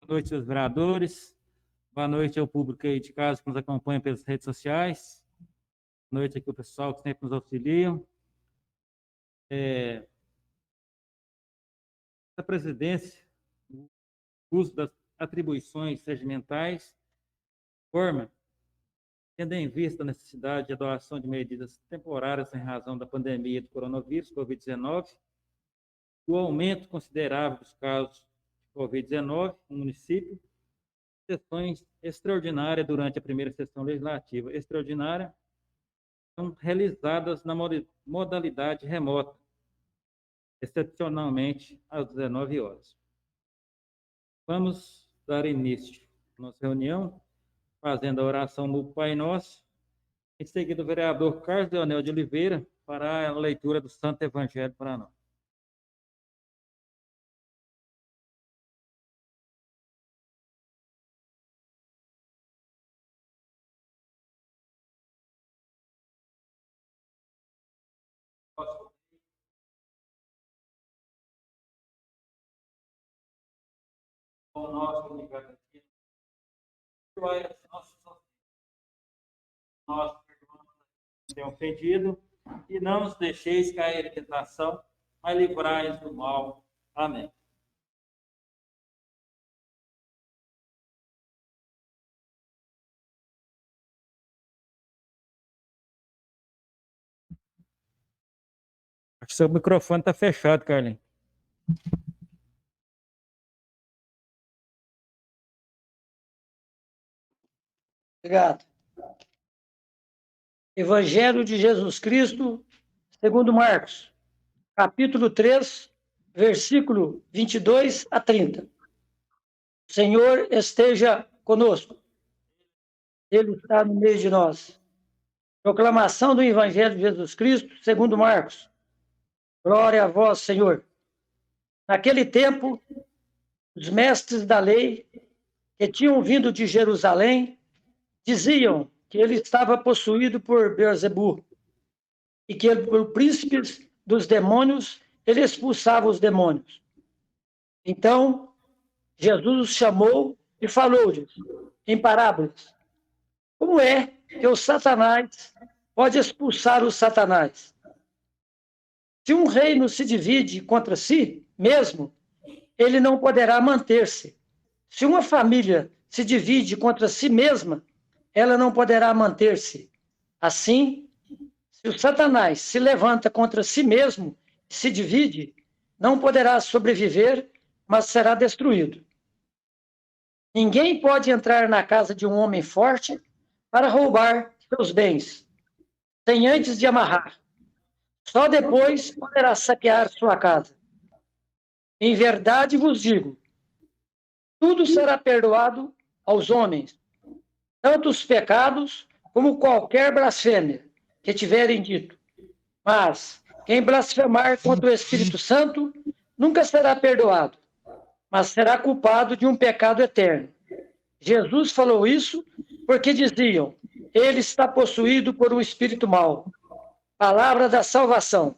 Boa noite, seus vereadores. Boa noite ao público aí de casa que nos acompanha pelas redes sociais. Boa noite aqui ao pessoal que sempre nos auxiliam. A presidência, o uso das atribuições regimentais, forma, tendo em vista a necessidade de adoção de medidas temporárias em razão da pandemia do coronavírus, Covid-19, o aumento considerável dos casos de Covid-19 no município, sessões extraordinárias durante a primeira sessão legislativa extraordinária são realizadas na modalidade remota, excepcionalmente às 19 horas. Vamos dar início à nossa reunião, fazendo a oração no Pai Nosso. Em seguida, o vereador Carlos Leonel de Oliveira fará a leitura do Santo Evangelho para nós. O nosso ligado aqui, nós tenham ofendido, e não nos deixeis cair em tentação, mas livrai-nos do mal. Amém. Acho que seu microfone está fechado, Carlinhos. Obrigado. Evangelho de Jesus Cristo, segundo Marcos, capítulo 3, versículo 22 a 30. O Senhor esteja conosco. Ele está no meio de nós. Proclamação do Evangelho de Jesus Cristo, segundo Marcos. Glória a vós, Senhor. Naquele tempo, os mestres da lei, que tinham vindo de Jerusalém, diziam que ele estava possuído por Beelzebu e que por príncipes dos demônios ele expulsava os demônios. Então, Jesus os chamou e falou-lhes em parábolas: como é que o Satanás pode expulsar o Satanás? Se um reino se divide contra si mesmo, ele não poderá manter-se. Se uma família se divide contra si mesma, ela não poderá manter-se. Assim, se o Satanás se levanta contra si mesmo e se divide, não poderá sobreviver, mas será destruído. Ninguém pode entrar na casa de um homem forte para roubar seus bens, sem antes de amarrar. Só depois poderá saquear sua casa. Em verdade vos digo, tudo será perdoado aos homens, tanto os pecados como qualquer blasfêmia que tiverem dito. Mas quem blasfemar contra o Espírito Santo nunca será perdoado, mas será culpado de um pecado eterno. Jesus falou isso porque diziam: ele está possuído por um espírito mau. Palavra da salvação.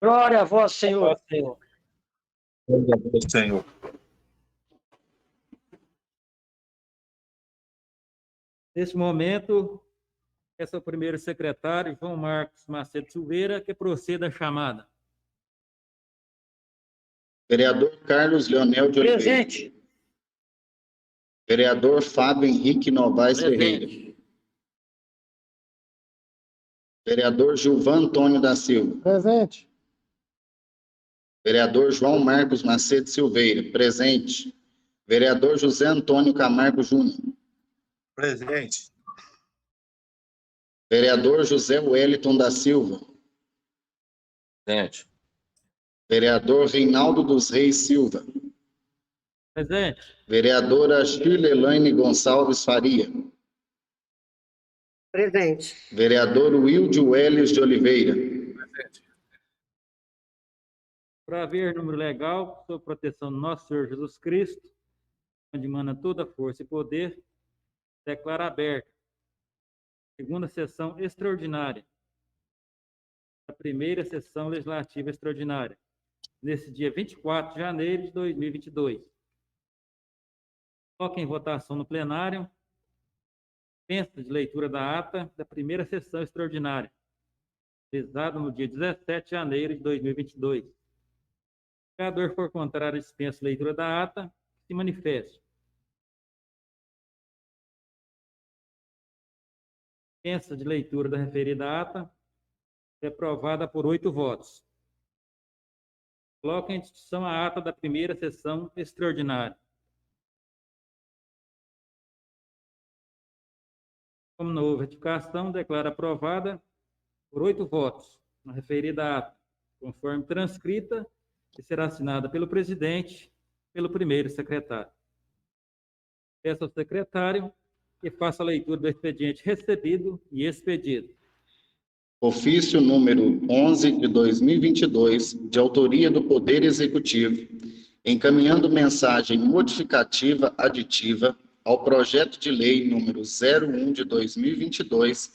Glória a vós, Senhor. Glória a vós, Senhor. Neste momento, esse é o primeiro secretário, João Marcos Macedo Silveira, que proceda a chamada. Vereador Carlos Leonel de Oliveira. Presente. Vereador Fábio Henrique Novaes Presente. Ferreira. Vereador Gilvan Antônio da Silva. Presente. Vereador João Marcos Macedo Silveira. Presente. Vereador José Antônio Camargo Júnior. Presente. Vereador José Wellington da Silva. Presente. Vereador Reinaldo dos Reis Silva. Presente. Vereadora Shirlelaine Gonçalves Faria. Presente. Vereador Wilde Welles de Oliveira. Presente. Para haver número legal, sob proteção do nosso Senhor Jesus Cristo, onde emana toda força e poder, declara aberta segunda sessão extraordinária, a primeira sessão legislativa extraordinária, nesse dia 24 de janeiro de 2022. Coloque em votação no plenário. Dispensa de leitura da ata da primeira sessão extraordinária, realizada no dia 17 de janeiro de 2022. Se o vereador for contrário à dispensa de leitura da ata, se manifeste. Dispensa de leitura da referida ata é aprovada por 8 votos. Coloque em discussão a ata da primeira sessão extraordinária. Como não houve retificação, declaro aprovada por 8 votos na referida ata, conforme transcrita, que será assinada pelo presidente e pelo primeiro secretário. Peço ao secretário que faça a leitura do expediente recebido e expedido. Ofício número 11 de 2022, de autoria do Poder Executivo, encaminhando mensagem modificativa aditiva ao projeto de lei número 01 de 2022,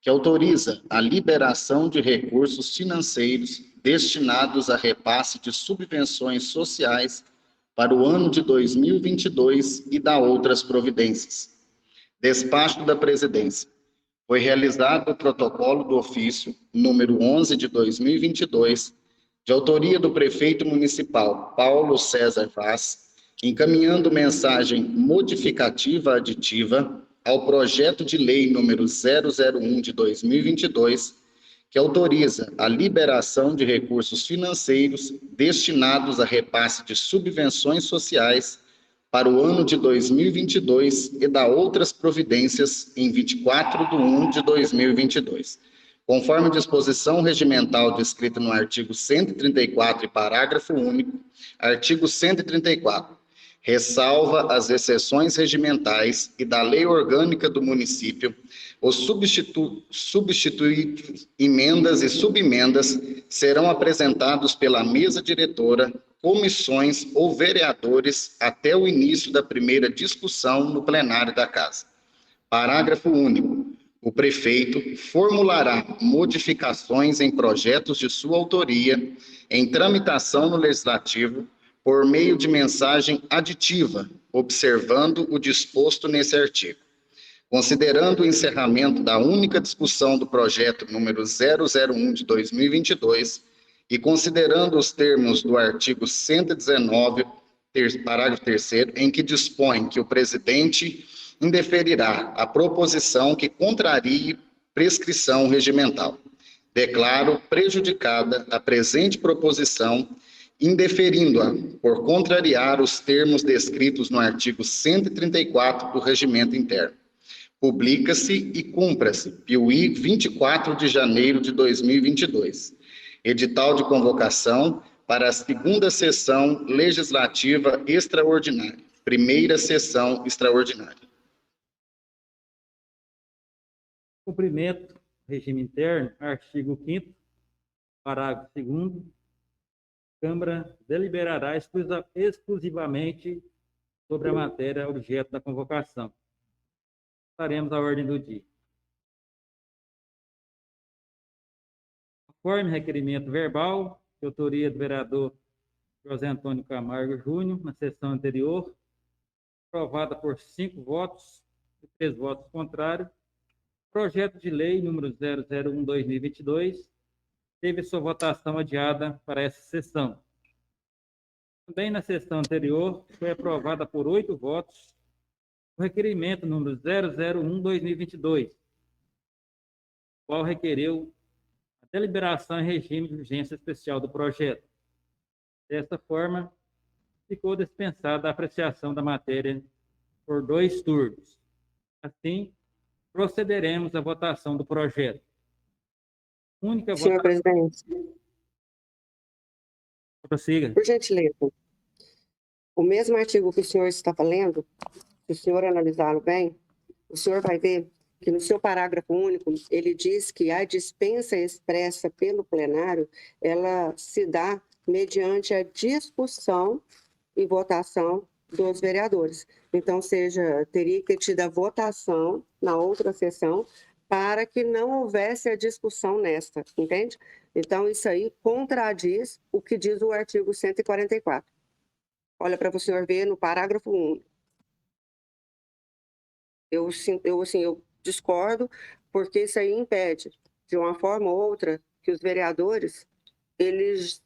que autoriza a liberação de recursos financeiros destinados a repasse de subvenções sociais para o ano de 2022 e da outras providências. Despacho da Presidência. Foi realizado o protocolo do ofício número 11 de 2022, de autoria do prefeito municipal Paulo César Vaz, encaminhando mensagem modificativa aditiva ao projeto de lei número 001 de 2022, que autoriza a liberação de recursos financeiros destinados a repasse de subvenções sociais para o ano de 2022 e da outras providências em 24/1 de 2022. Conforme disposição regimental descrita no artigo 134 e parágrafo único, artigo 134, ressalva as exceções regimentais e da lei orgânica do município, os substituídos, emendas e subemendas serão apresentados pela mesa diretora, comissões ou vereadores até o início da primeira discussão no plenário da Casa. Parágrafo único. O prefeito formulará modificações em projetos de sua autoria em tramitação no Legislativo por meio de mensagem aditiva, observando o disposto nesse artigo. Considerando o encerramento da única discussão do projeto número 001 de 2022 e considerando os termos do artigo 119, parágrafo 3º, em que dispõe que o presidente indeferirá a proposição que contrarie prescrição regimental. Declaro prejudicada a presente proposição, indeferindo-a por contrariar os termos descritos no artigo 134 do Regimento Interno. Publica-se e cumpra-se, Piuí, 24 de janeiro de 2022. Edital de convocação para a segunda sessão legislativa extraordinária. Primeira sessão extraordinária. Cumprimento regime interno, artigo 5º, parágrafo 2º, Câmara deliberará exclusivamente sobre a matéria objeto da convocação. Faremos a ordem do dia. Conforme requerimento verbal, de autoria do vereador José Antônio Camargo Júnior, na sessão anterior, aprovada por 5 votos e 3 votos contrários, projeto de lei número 001/2022 teve sua votação adiada para essa sessão. Também na sessão anterior foi aprovada por 8 votos o requerimento número 001/2022, qual requereu a deliberação em regime de urgência especial do projeto. Desta forma, ficou dispensada a apreciação da matéria por 2 turnos. Assim, procederemos à votação do projeto. Única Senhor votação. presidente, Prossiga. por gentileza, o mesmo artigo que o senhor está falando, se o senhor analisá-lo bem, o senhor vai ver que no seu parágrafo único, ele diz que a dispensa expressa pelo plenário, ela se dá mediante a discussão e votação dos vereadores. Então, teria que ter tido a votação na outra sessão para que não houvesse a discussão nesta, entende? Então, isso aí contradiz o que diz o artigo 144. Olha para o senhor ver no parágrafo único. eu discordo, porque isso aí impede, de uma forma ou outra, que os vereadores, eles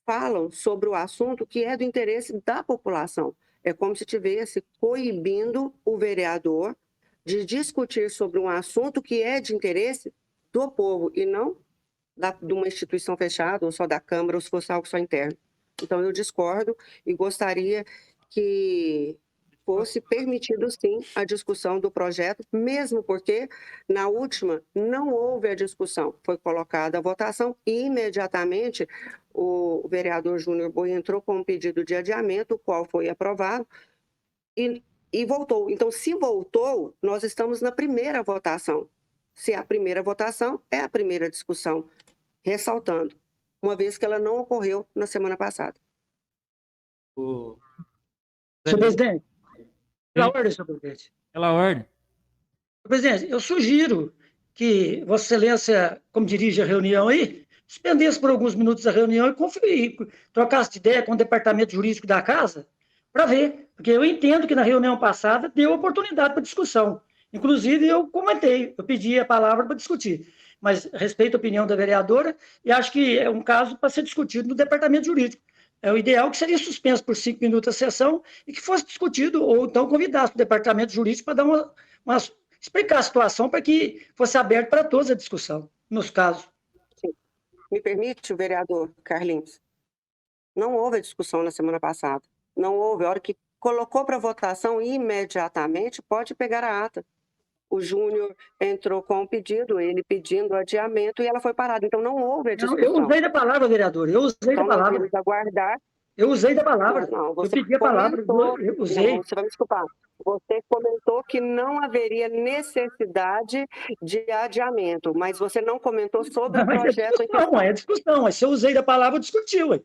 falam sobre o assunto que é do interesse da população. É como se estivesse coibindo o vereador de discutir sobre um assunto que é de interesse do povo e não de uma instituição fechada, ou só da Câmara, ou se fosse algo só interno. Então, eu discordo e gostaria que fosse permitido, sim, a discussão do projeto, mesmo porque, na última, não houve a discussão. Foi colocada a votação e, imediatamente, o vereador Júnior Boi entrou com um pedido de adiamento, o qual foi aprovado, e voltou. Então, se voltou, nós estamos na primeira votação. Se é a primeira votação, é a primeira discussão, ressaltando, uma vez que ela não ocorreu na semana passada. O... Senhor presidente, pela Sim, ordem, senhor presidente. pela ordem. Senhor presidente, eu sugiro que Vossa Excelência, como dirige a reunião aí, suspendesse por alguns minutos a reunião e trocasse de ideia com o departamento jurídico da casa para ver, porque eu entendo que na reunião passada deu oportunidade para discussão. Inclusive, eu comentei, eu pedi a palavra para discutir, mas respeito a opinião da vereadora e acho que é um caso para ser discutido no departamento jurídico. É o ideal que seria suspenso por 5 minutos a sessão e que fosse discutido, ou então convidasse o departamento jurídico para dar uma explicar a situação para que fosse aberto para todos a discussão, nos casos. Sim. Me permite, o vereador Carlinhos? Não houve a discussão na semana passada. Não houve. A hora que colocou para votação, imediatamente pode pegar a ata. O Júnior entrou com o pedido, ele pedindo adiamento, e ela foi parada. Então, não houve a Não, eu discussão. usei da palavra, vereador, eu usei da Então, nós palavra. vamos aguardar. Eu usei da palavra. Não, Eu você pedi a palavra, comentou. eu Não, usei. você vai me desculpar. Você comentou que não haveria necessidade de adiamento, mas você não comentou sobre o Mas é projeto em discussão, questão. é discussão. Mas se eu usei da palavra, eu discuti, ué.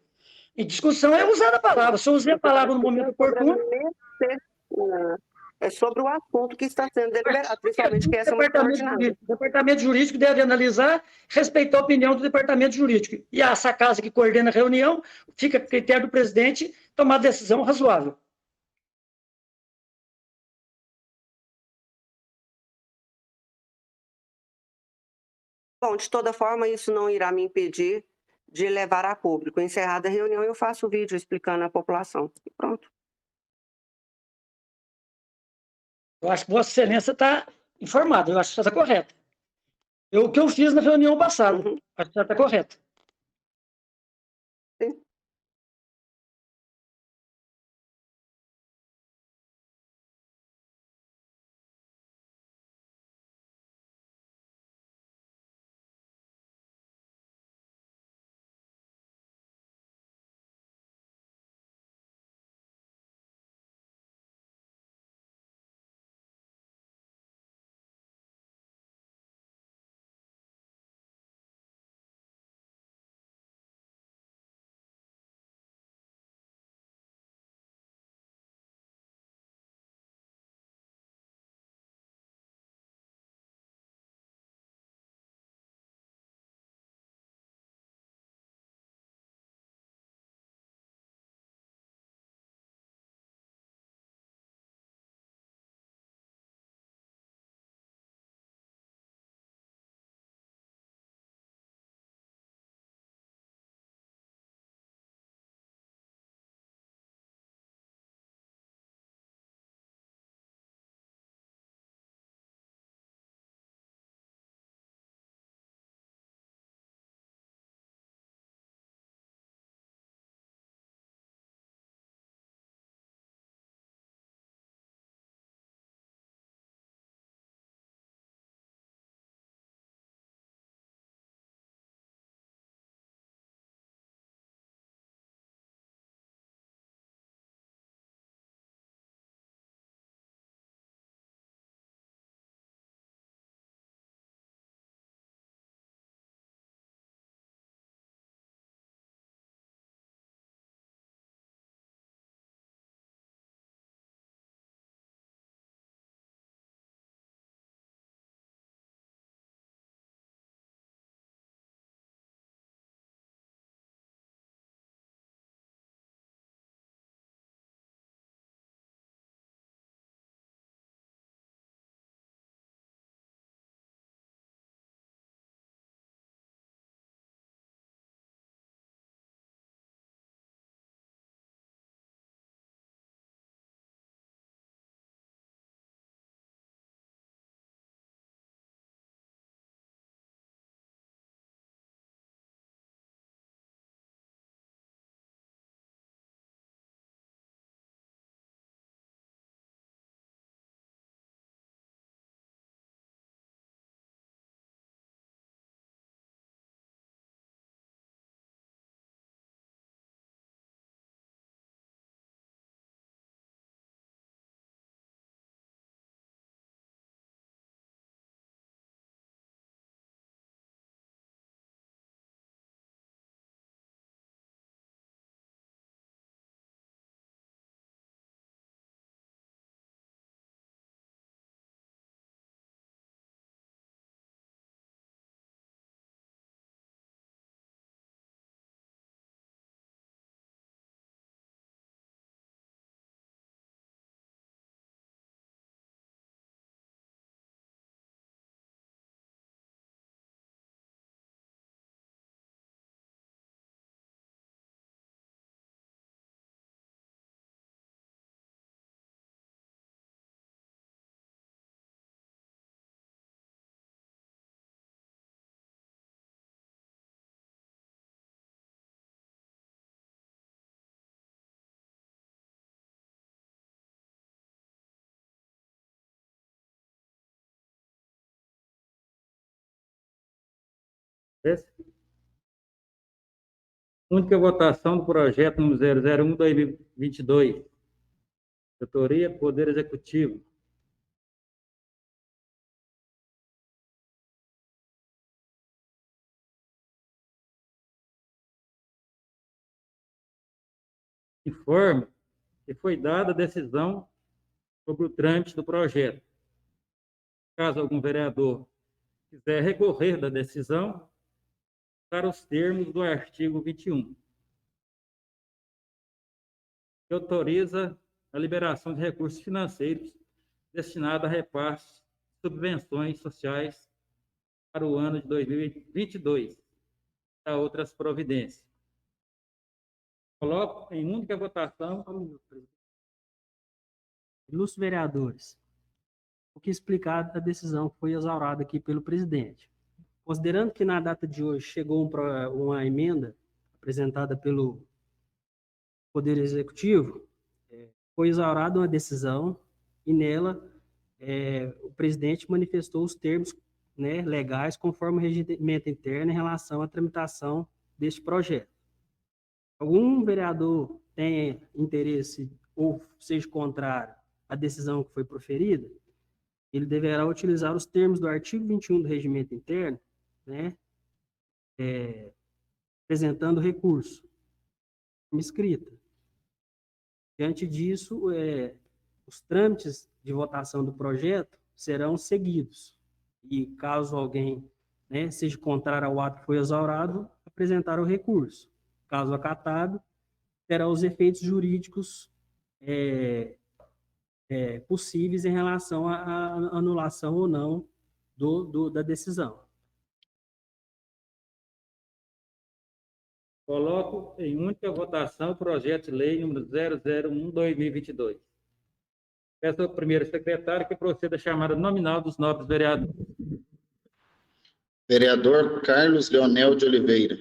E discussão é usar a palavra. Se eu usei a Você está palavra no momento discutindo sobre a oportuno, necessidade. É sobre o assunto que está sendo deliberado, principalmente que essa é uma extraordinária. O departamento jurídico deve analisar, respeitar a opinião do departamento jurídico. E essa casa que coordena a reunião, fica a critério do presidente tomar decisão razoável. Bom, de toda forma, isso não irá me impedir de levar a público. Encerrada a reunião, eu faço o vídeo explicando à população. E pronto. Eu acho que Vossa Excelência está informada, eu acho que está correta. O que eu fiz na reunião passada, Uhum. acho que está correto. Sim. Esse? Única votação do projeto número 001/2022. Autoria, Poder Executivo. Informa que foi dada a decisão sobre o trâmite do projeto. Caso algum vereador quiser recorrer da decisão, para os termos do artigo 21, que autoriza a liberação de recursos financeiros destinados a repasses de subvenções sociais para o ano de 2022, a outras providências. Coloco em única votação. Ilustres vereadores, o que explicar a decisão que foi exaurada aqui pelo presidente. Considerando que na data de hoje chegou uma emenda apresentada pelo Poder Executivo, foi exaurada uma decisão e nela o presidente manifestou os termos, né, legais conforme o regimento interno em relação à tramitação deste projeto. Algum vereador tenha interesse ou seja contrário à decisão que foi proferida, ele deverá utilizar os termos do artigo 21 do regimento interno, né, apresentando recurso, como escrita. Diante disso, os trâmites de votação do projeto serão seguidos. E caso alguém, né, seja contrário ao ato que foi exaurado, apresentar o recurso. Caso acatado, terá os efeitos jurídicos possíveis em relação à anulação ou não da decisão. Coloco em única votação o projeto de lei número 001/2022. Peço ao primeiro secretário que proceda a chamada nominal dos nobres vereadores. Vereador Carlos Leonel de Oliveira.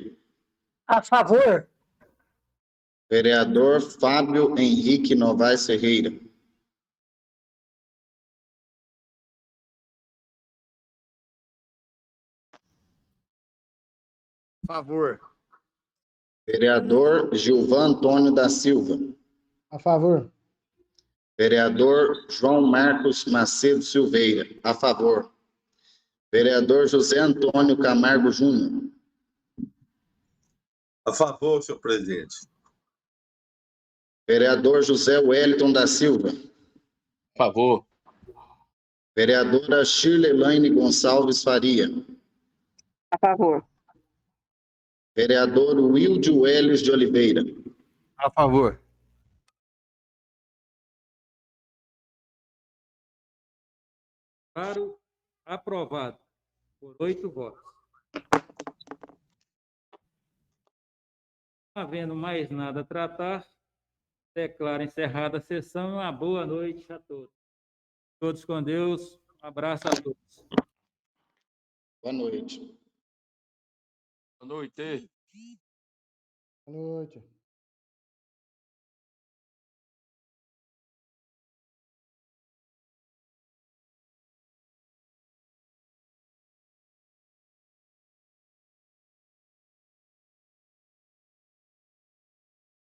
A favor. Vereador Fábio Henrique Novaes Ferreira. Favor. Vereador Gilvan Antônio da Silva. A favor. Vereador João Marcos Macedo Silveira. A favor. Vereador José Antônio Camargo Júnior. A favor, senhor presidente. Vereador José Wellington da Silva. A favor. Vereadora Shirley Gonçalves Faria. A favor. Vereador Wilde Welles de Oliveira. A favor. Claro, aprovado por 8 votos. Não havendo mais nada a tratar, declaro encerrada a sessão. Uma boa noite a todos. Todos com Deus. Um abraço a todos. Boa noite. Boa noite. Boa noite.